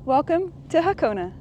Welcome to Hakone.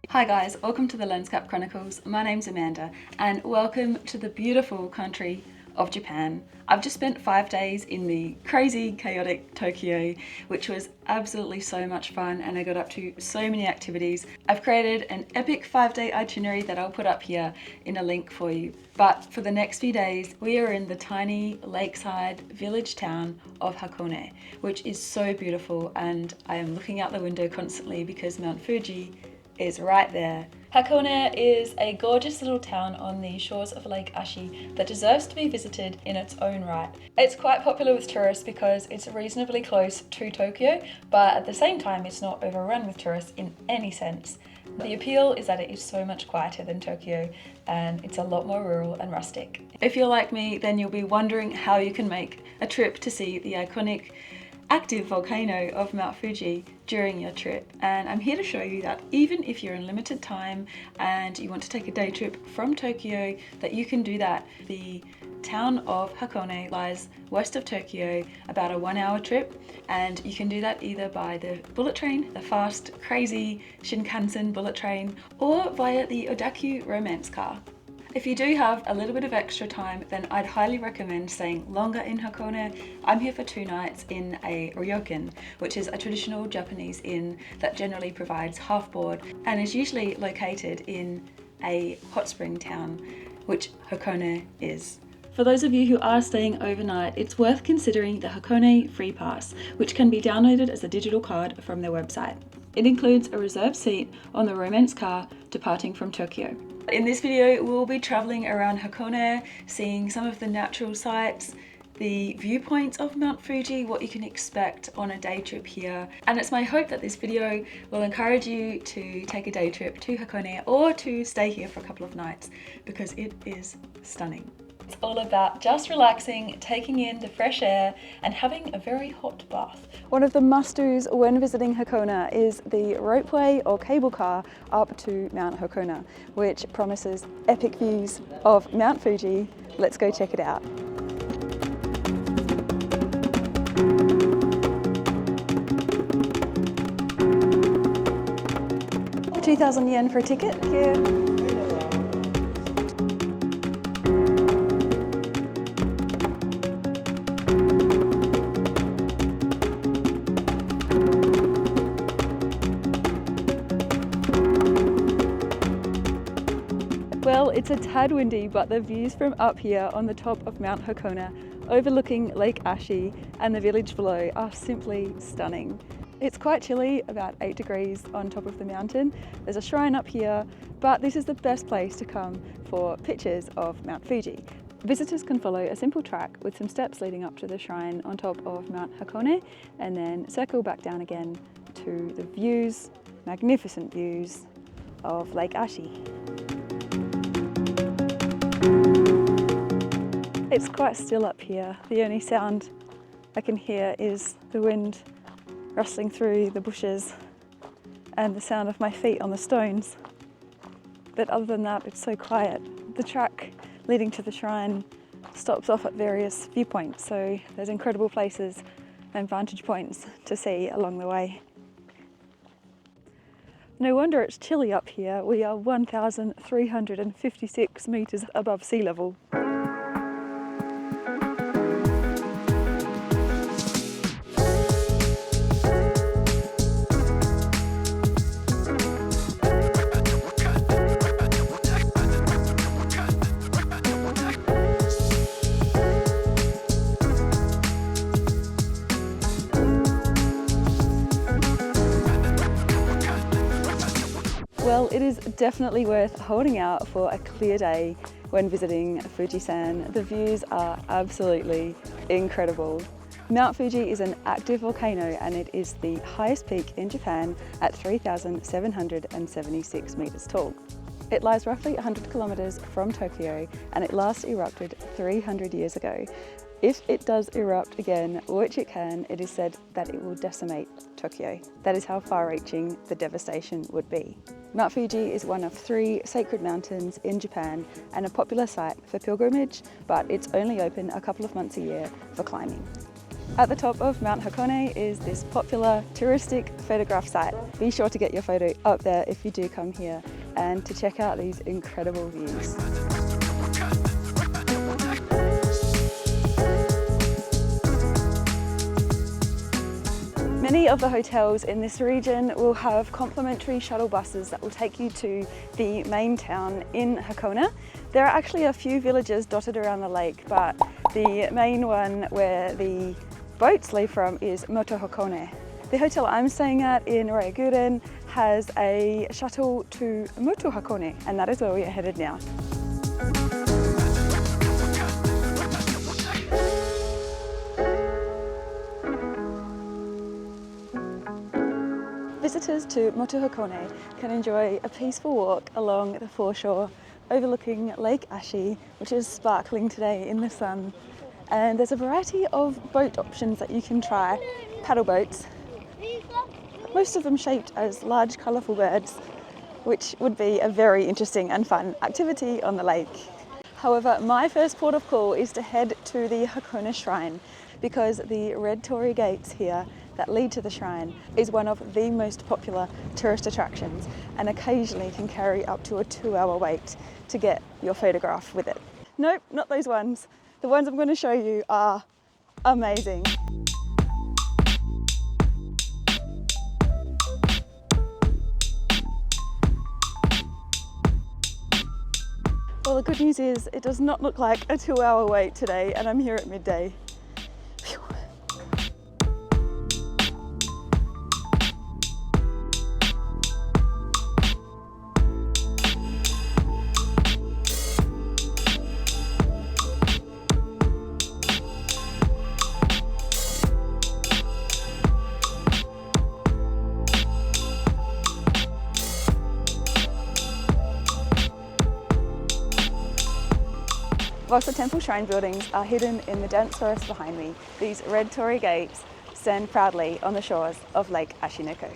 Hi guys, welcome to the Lenscap Chronicles. My name's Amanda and welcome to the beautiful country of Japan. I've just spent 5 days in the crazy, chaotic Tokyo, which was absolutely so much fun, and I got up to so many activities. I've created an epic 5-day itinerary that I'll put up here in a link for you. But for the next few days, we are in the tiny lakeside village town of Hakone, which is so beautiful, and I am looking out the window constantly because Mount Fuji is right there. Hakone is a gorgeous little town on the shores of Lake Ashi that deserves to be visited in its own right. It's quite popular with tourists because it's reasonably close to Tokyo, but at the same time it's not overrun with tourists in any sense. The appeal is that it is so much quieter than Tokyo and it's a lot more rural and rustic. If you're like me, then you'll be wondering how you can make a trip to see the iconic active volcano of Mount Fuji during your trip, and I'm here to show you that even if you're in limited time and you want to take a day trip from Tokyo, that you can do that. The town of Hakone lies west of Tokyo, about a 1-hour trip, and you can do that either by the bullet train, the fast, crazy Shinkansen bullet train, or via the Odaku romance car. If you do have a little bit of extra time, then I'd highly recommend staying longer in Hakone. I'm here for 2 nights in a ryokan, which is a traditional Japanese inn that generally provides half board and is usually located in a hot spring town, which Hakone is. For those of you who are staying overnight, it's worth considering the Hakone Free Pass, which can be downloaded as a digital card from their website. It includes a reserved seat on the romance car departing from Tokyo. In this video, we'll be traveling around Hakone, seeing some of the natural sights, the viewpoints of Mount Fuji, what you can expect on a day trip here. And it's my hope that this video will encourage you to take a day trip to Hakone or to stay here for a couple of nights because it is stunning. It's all about just relaxing, taking in the fresh air and having a very hot bath. One of the must-dos when visiting Hakone is the ropeway or cable car up to Mount Hakone, which promises epic views of Mount Fuji. Let's go check it out. 2,000 yen for a ticket here. Well, it's a tad windy, but the views from up here on the top of Mount Hakone, overlooking Lake Ashi and the village below, are simply stunning. It's quite chilly, about 8 degrees on top of the mountain. There's a shrine up here, but this is the best place to come for pictures of Mount Fuji. Visitors can follow a simple track with some steps leading up to the shrine on top of Mount Hakone and then circle back down again to the views, magnificent views of Lake Ashi. It's quite still up here. The only sound I can hear is the wind rustling through the bushes and the sound of my feet on the stones. But other than that, it's so quiet. The track leading to the shrine stops off at various viewpoints, so there's incredible places and vantage points to see along the way. No wonder it's chilly up here. We are 1,356 meters above sea level. Well, it is definitely worth holding out for a clear day when visiting Fujisan. The views are absolutely incredible. Mount Fuji is an active volcano and it is the highest peak in Japan at 3,776 meters tall. It lies roughly 100 kilometers from Tokyo and it last erupted 300 years ago. If it does erupt again, which it can, it is said that it will decimate Tokyo. That is how far-reaching the devastation would be. Mount Fuji is one of 3 sacred mountains in Japan and a popular site for pilgrimage, but it's only open a couple of months a year for climbing. At the top of Mount Hakone is this popular touristic photograph site. Be sure to get your photo up there if you do come here and to check out these incredible views. Many of the hotels in this region will have complimentary shuttle buses that will take you to the main town in Hakone. There are actually a few villages dotted around the lake, but the main one where the boats leave from is Motohakone. The hotel I'm staying at in Owakudani has a shuttle to Motohakone, and that is where we are headed now. Visitors to Motohakone can enjoy a peaceful walk along the foreshore overlooking Lake Ashi, which is sparkling today in the sun. And there's a variety of boat options that you can try, paddle boats, most of them shaped as large colourful birds, which would be a very interesting and fun activity on the lake. However, my first port of call is to head to the Hakone Shrine because the red Torii gates here that lead to the shrine is one of the most popular tourist attractions and occasionally can carry up to a 2-hour wait to get your photograph with it. Nope, not those ones. The ones I'm going to show you are amazing. Well, the good news is it does not look like a 2-hour wait today and I'm here at midday. Phew. Whilst the temple shrine buildings are hidden in the dense forest behind me, these red Torii gates stand proudly on the shores of Lake Ashinoko.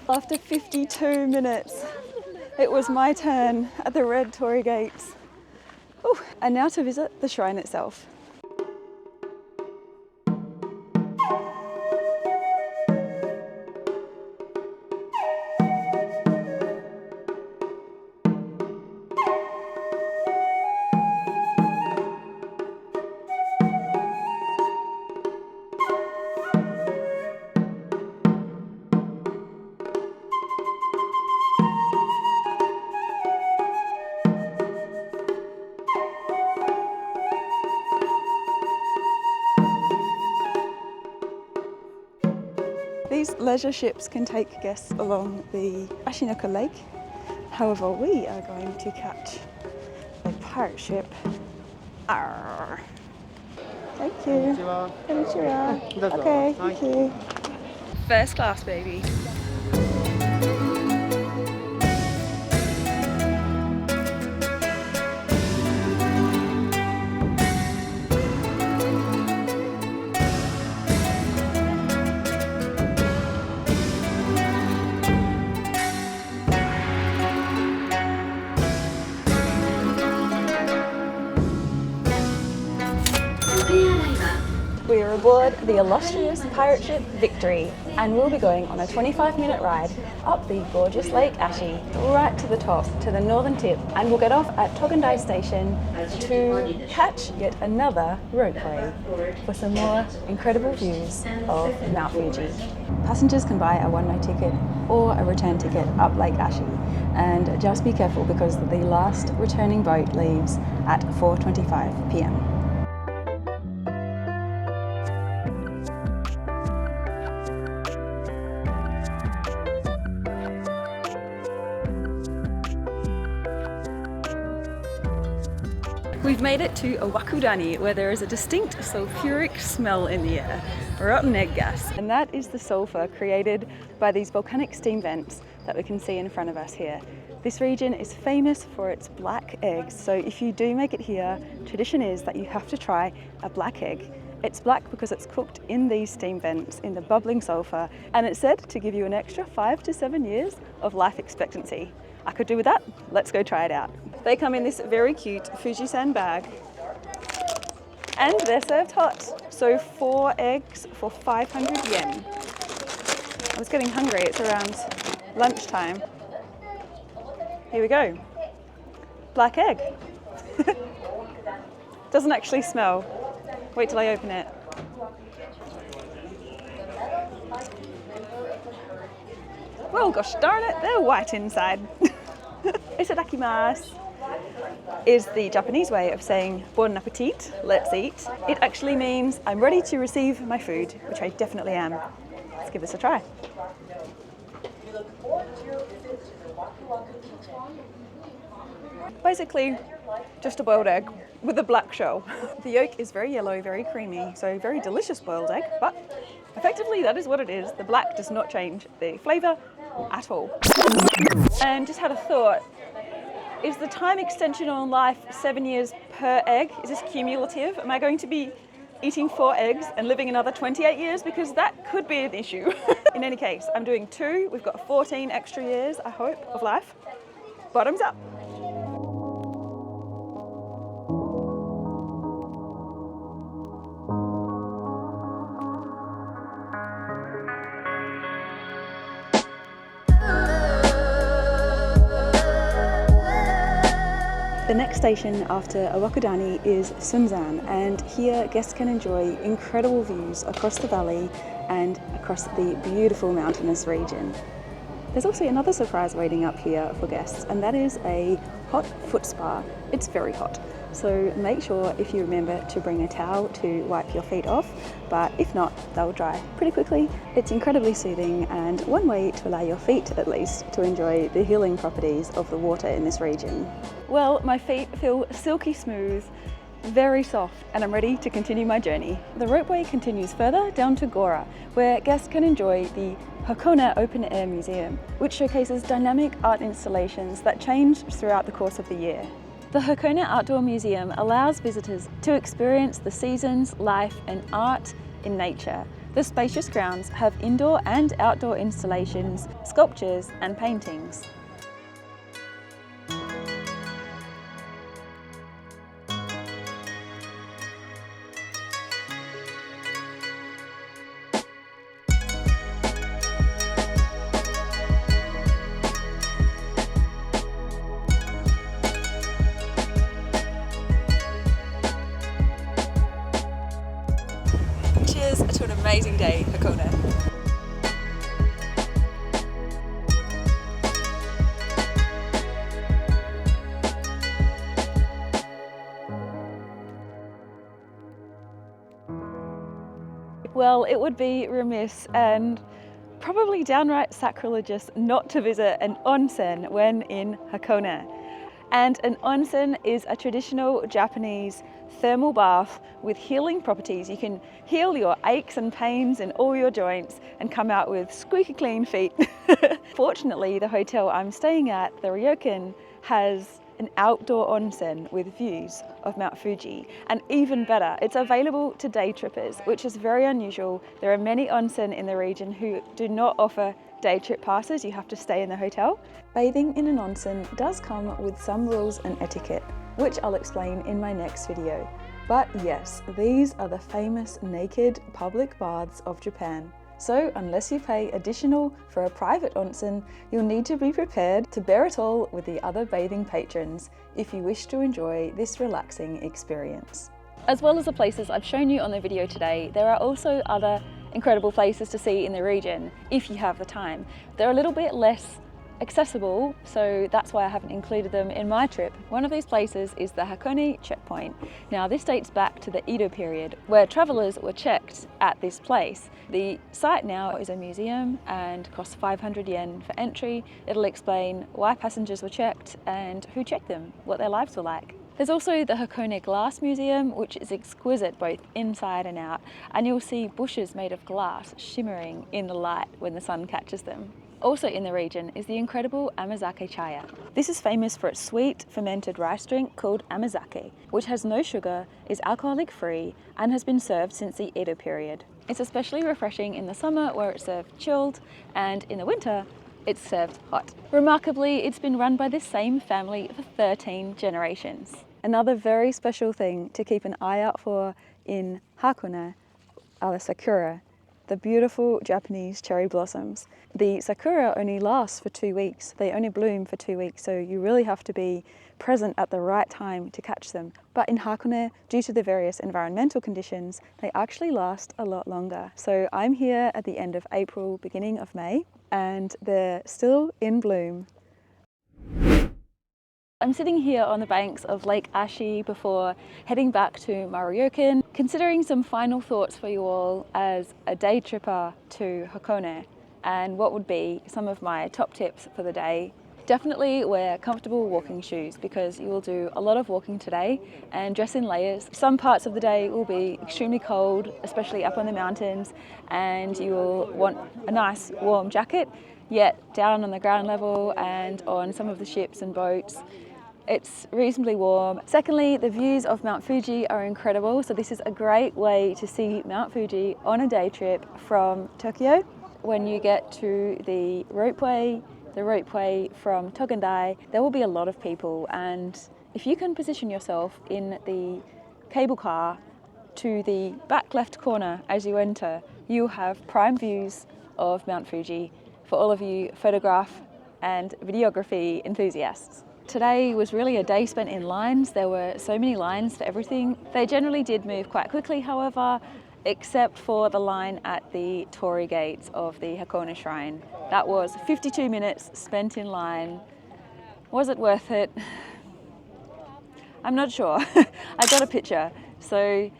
After 52 minutes, it was my turn at the red Torii gates. Ooh, and now to visit the shrine itself. These leisure ships can take guests along the Ashinoko Lake. However, we are going to catch a pirate ship. Arr. Thank you. Konnichiwa. Okay, thank you. First class, baby. We are aboard the illustrious pirate ship Victory and we'll be going on a 25-minute ride up the gorgeous Lake Ashi right to the top, to the northern tip, and we'll get off at Togendai Station to catch yet another ropeway for some more incredible views of Mount Fuji. Passengers can buy a one-way ticket or a return ticket up Lake Ashi, and just be careful because the last returning boat leaves at 4:25 p.m. We've made it to Owakudani, where there is a distinct sulfuric smell in the air, rotten egg gas. And that is the sulfur created by these volcanic steam vents that we can see in front of us here. This region is famous for its black eggs, so if you do make it here, tradition is that you have to try a black egg. It's black because it's cooked in these steam vents in the bubbling sulfur, and it's said to give you an extra 5 to 7 years of life expectancy. I could do with that. Let's go try it out. They come in this very cute Fujisan bag, and they're served hot. So 4 eggs for 500 yen. I was getting hungry, it's around lunchtime. Here we go. Black egg. Doesn't actually smell. Wait till I open it. Well, gosh darn it, they're white inside. Itadakimasu is the Japanese way of saying bon appetit, let's eat. It actually means I'm ready to receive my food, which I definitely am. Let's give this a try. Basically, just a boiled egg with a black shell. The yolk is very yellow, very creamy, so very delicious boiled egg, but effectively that is what it is. The black does not change the flavour at all. And just had a thought, is the time extension on life 7 years per egg? Is this cumulative? Am I going to be eating 4 eggs and living another 28 years? Because that could be an issue. In any case, I'm doing 2. We've got 14 extra years, I hope, of life. Bottoms up. The next station after Owakudani is Sounzan, and here guests can enjoy incredible views across the valley and across the beautiful mountainous region. There's also another surprise waiting up here for guests, and that is a hot foot spa. It's very hot, so make sure if you remember to bring a towel to wipe your feet off, but if not, they'll dry pretty quickly. It's incredibly soothing and one way to allow your feet at least to enjoy the healing properties of the water in this region. Well, my feet feel silky smooth, very soft, and I'm ready to continue my journey. The ropeway continues further down to Gora, where guests can enjoy the Hakone Open Air Museum, which showcases dynamic art installations that change throughout the course of the year. The Hakone Outdoor Museum allows visitors to experience the seasons, life, and art in nature. The spacious grounds have indoor and outdoor installations, sculptures, and paintings. Cheers to an amazing day, Hakone. Well, it would be remiss and probably downright sacrilegious not to visit an onsen when in Hakone. And an onsen is a traditional Japanese thermal bath with healing properties. You can heal your aches and pains in all your joints and come out with squeaky clean feet. Fortunately, the hotel I'm staying at, the Ryokan, has an outdoor onsen with views of Mount Fuji, and even better, it's available to day trippers, which is very unusual. There are many onsen in the region who do not offer day trip passes. You have to stay in the hotel. Bathing in an onsen does come with some rules and etiquette, which I'll explain in my next video. But yes, these are the famous naked public baths of Japan. So unless you pay additional for a private onsen, you'll need to be prepared to bear it all with the other bathing patrons if you wish to enjoy this relaxing experience. As well as the places I've shown you on the video today, there are also other incredible places to see in the region if you have the time. They're a little bit less accessible, so that's why I haven't included them in my trip. One of these places is the Hakone checkpoint. Now this dates back to the Edo period, where travellers were checked at this place. The site now is a museum and costs 500 yen for entry. It'll explain why passengers were checked and who checked them, what their lives were like. There's also the Hakone Glass Museum, which is exquisite both inside and out, and you'll see bushes made of glass shimmering in the light when the sun catches them. Also in the region is the incredible Amazake Chaya. This is famous for its sweet, fermented rice drink called Amazake, which has no sugar, is alcoholic free, and has been served since the Edo period. It's especially refreshing in the summer where it's served chilled, and in the winter it's served hot. Remarkably, it's been run by this same family for 13 generations. Another very special thing to keep an eye out for in Hakone are the Sakura, the beautiful Japanese cherry blossoms. The Sakura only lasts for 2 weeks. They only bloom for 2 weeks, so you really have to be present at the right time to catch them. But in Hakone, due to the various environmental conditions, they actually last a lot longer. So I'm here at the end of April, beginning of May, and they're still in bloom. I'm sitting here on the banks of Lake Ashi before heading back to Morioka, considering some final thoughts for you all as a day tripper to Hakone and what would be some of my top tips for the day. Definitely wear comfortable walking shoes because you will do a lot of walking today, and dress in layers. Some parts of the day will be extremely cold, especially up on the mountains, and you will want a nice warm jacket, yet down on the ground level and on some of the ships and boats it's reasonably warm. Secondly, the views of Mount Fuji are incredible, so this is a great way to see Mount Fuji on a day trip from Tokyo. When you get to the ropeway from Togendai, there will be a lot of people, and if you can position yourself in the cable car to the back left corner as you enter, you have prime views of Mount Fuji for all of you photograph and videography enthusiasts. Today was really a day spent in lines. There were so many lines for everything. They generally did move quite quickly, however, except for the line at the Torii gates of the Hakone Shrine. That was 52 minutes spent in line. Was it worth it? I'm not sure. I got a picture. So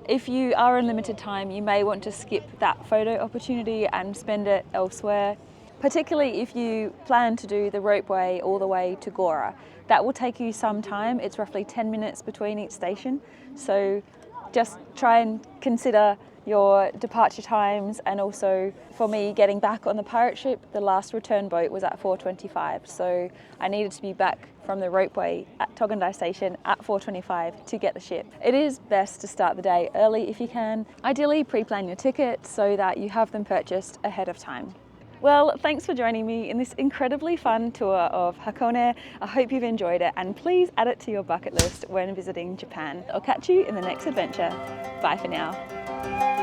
if you are in limited time, you may want to skip that photo opportunity and spend it elsewhere. Particularly if you plan to do the ropeway all the way to Gora. That will take you some time. It's roughly 10 minutes between each station. So just try and consider your departure times, and also for me getting back on the pirate ship, the last return boat was at 4:25. So I needed to be back from the ropeway at Togendai Station at 4:25 to get the ship. It is best to start the day early if you can. Ideally pre-plan your tickets so that you have them purchased ahead of time. Well, thanks for joining me in this incredibly fun tour of Hakone. I hope you've enjoyed it, and please add it to your bucket list when visiting Japan. I'll catch you in the next adventure. Bye for now.